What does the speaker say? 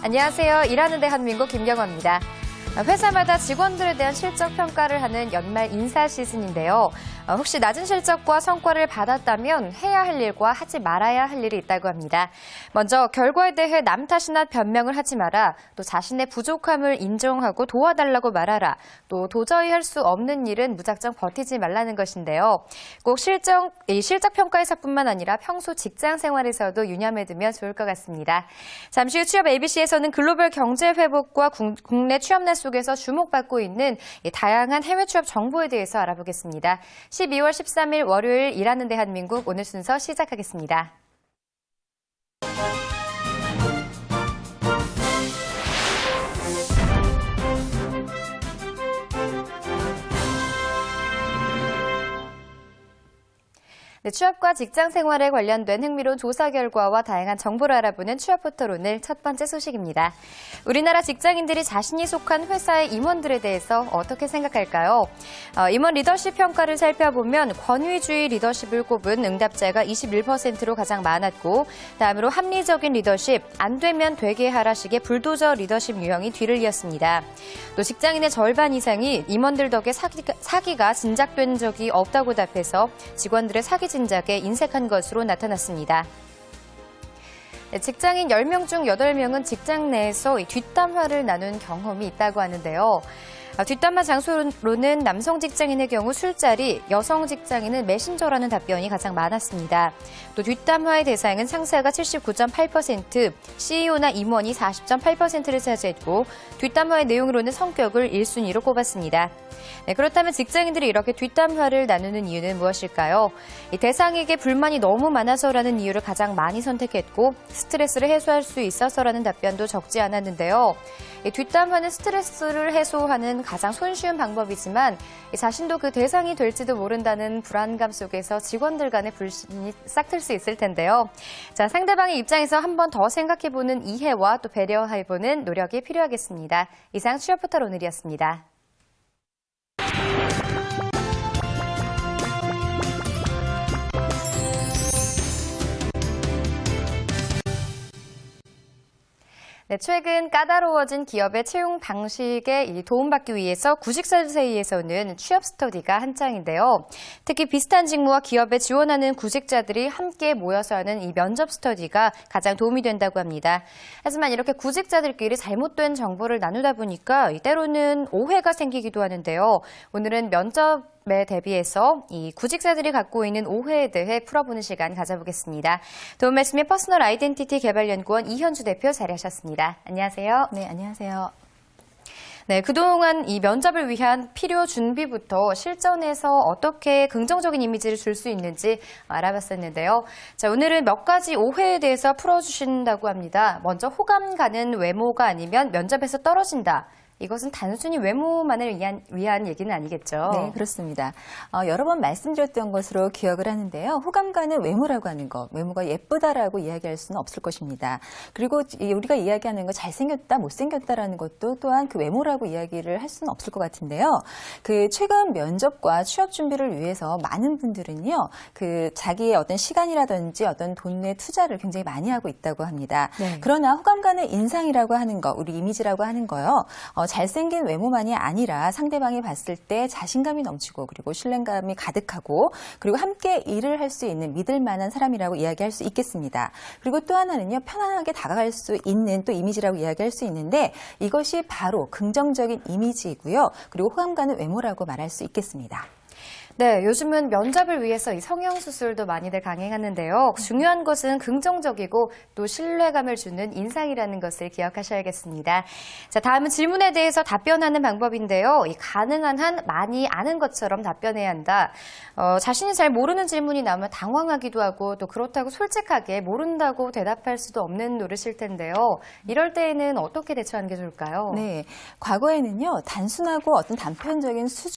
안녕하세요. 일하는 대한민국 김경화입니다. 회사마다 직원들에 대한 실적 평가를 하는 연말 인사 시즌인데요. 혹시 낮은 실적과 성과를 받았다면 해야 할 일과 하지 말아야 할 일이 있다고 합니다. 먼저 결과에 대해 남 탓이나 변명을 하지 마라. 또 자신의 부족함을 인정하고 도와달라고 말하라. 또 도저히 할 수 없는 일은 무작정 버티지 말라는 것인데요. 꼭 실적 평가에서뿐만 아니라 평소 직장 생활에서도 유념해두면 좋을 것 같습니다. 잠시 후 취업 ABC에서는 글로벌 경제 회복과 국내 취업난 속에서 주목받고 있는 다양한 해외 취업 정보에 대해서 알아보겠습니다. 12월 13일 월요일 일하는 대한민국 오늘 순서 시작하겠습니다. 네, 취업과 직장 생활에 관련된 흥미로운 조사 결과와 다양한 정보를 알아보는 취업포털 오늘 첫 번째 소식입니다. 우리나라 직장인들이 자신이 속한 회사의 임원들에 대해서 어떻게 생각할까요? 임원 리더십 평가를 살펴보면 권위주의 리더십을 꼽은 응답자가 21%로 가장 많았고, 다음으로 합리적인 리더십, 안 되면 되게 하라식의 불도저 리더십 유형이 뒤를 이었습니다. 또 직장인의 절반 이상이 임원들 덕에 사기가 진작된 적이 없다고 답해서 직원들의 사기 진작에 인색한 것으로 나타났습니다. 직장인 10명 중 8명은 직장 내에서 뒷담화를 나눈 경험이 있다고 하는데요. 뒷담화 장소로는 남성 직장인의 경우 술자리, 여성 직장인은 메신저라는 답변이 가장 많았습니다. 또 뒷담화의 대상은 상사가 79.8%, CEO나 임원이 40.8%를 차지했고, 뒷담화의 내용으로는 성격을 1순위로 꼽았습니다. 네, 그렇다면 직장인들이 이렇게 뒷담화를 나누는 이유는 무엇일까요? 대상에게 불만이 너무 많아서라는 이유를 가장 많이 선택했고, 스트레스를 해소할 수 있어서라는 답변도 적지 않았는데요. 뒷담화는 스트레스를 해소하는 가장 손쉬운 방법이지만 자신도 그 대상이 될지도 모른다는 불안감 속에서 직원들 간의 불신이 싹틀 수 있을 텐데요. 자, 상대방의 입장에서 한 번 더 생각해보는 이해와 또 배려해보는 노력이 필요하겠습니다. 이상 취업포털 오늘이었습니다. 네, 최근 까다로워진 기업의 채용 방식에 도움받기 위해서 구직자 사이에서는 취업 스터디가 한창인데요. 특히 비슷한 직무와 기업에 지원하는 구직자들이 함께 모여서 하는 이 면접 스터디가 가장 도움이 된다고 합니다. 하지만 이렇게 구직자들끼리 잘못된 정보를 나누다 보니까 때로는 오해가 생기기도 하는데요. 오늘은 면접에 대비해서 이 구직자들이 갖고 있는 오해에 대해 풀어보는 시간 가져보겠습니다. 도움 말씀에 퍼스널 아이덴티티 개발연구원 이현주 대표 자리하셨습니다. 안녕하세요. 네, 안녕하세요. 네, 그동안 이 면접을 위한 필요 준비부터 실전에서 어떻게 긍정적인 이미지를 줄 수 있는지 알아봤었는데요. 자, 오늘은 몇 가지 오해에 대해서 풀어주신다고 합니다. 먼저 호감 가는 외모가 아니면 면접에서 떨어진다. 이것은 단순히 외모만을 위한 얘기는 아니겠죠? 네, 그렇습니다. 여러 번 말씀드렸던 것으로 기억을 하는데요. 호감 가는 외모라고 하는 것, 외모가 예쁘다라고 이야기할 수는 없을 것입니다. 그리고 우리가 이야기하는 거 잘생겼다, 못생겼다라는 것도 또한 그 외모라고 이야기를 할 수는 없을 것 같은데요. 그 최근 면접과 취업 준비를 위해서 많은 분들은요, 그 자기의 어떤 시간이라든지 어떤 돈의 투자를 굉장히 많이 하고 있다고 합니다. 네. 그러나 호감 가는 인상이라고 하는 거, 우리 이미지라고 하는 거요. 잘생긴 외모만이 아니라 상대방이 봤을 때 자신감이 넘치고 그리고 신뢰감이 가득하고 그리고 함께 일을 할 수 있는 믿을 만한 사람이라고 이야기할 수 있겠습니다. 그리고 또 하나는요, 편안하게 다가갈 수 있는 또 이미지라고 이야기할 수 있는데 이것이 바로 긍정적인 이미지이고요. 그리고 호감 가는 외모라고 말할 수 있겠습니다. 네, 요즘은 면접을 위해서 이 성형수술도 많이들 강행하는데요. 중요한 것은 긍정적이고 또 신뢰감을 주는 인상이라는 것을 기억하셔야겠습니다. 자, 다음은 질문에 대해서 답변하는 방법인데요. 이 가능한 한 많이 아는 것처럼 답변해야 한다. 자신이 잘 모르는 질문이 나오면 당황하기도 하고 또 그렇다고 솔직하게 모른다고 대답할 수도 없는 노릇일 텐데요. 이럴 때에는 어떻게 대처하는 게 좋을까요? 네, 과거에는요, 단순하고 어떤 단편적인 수준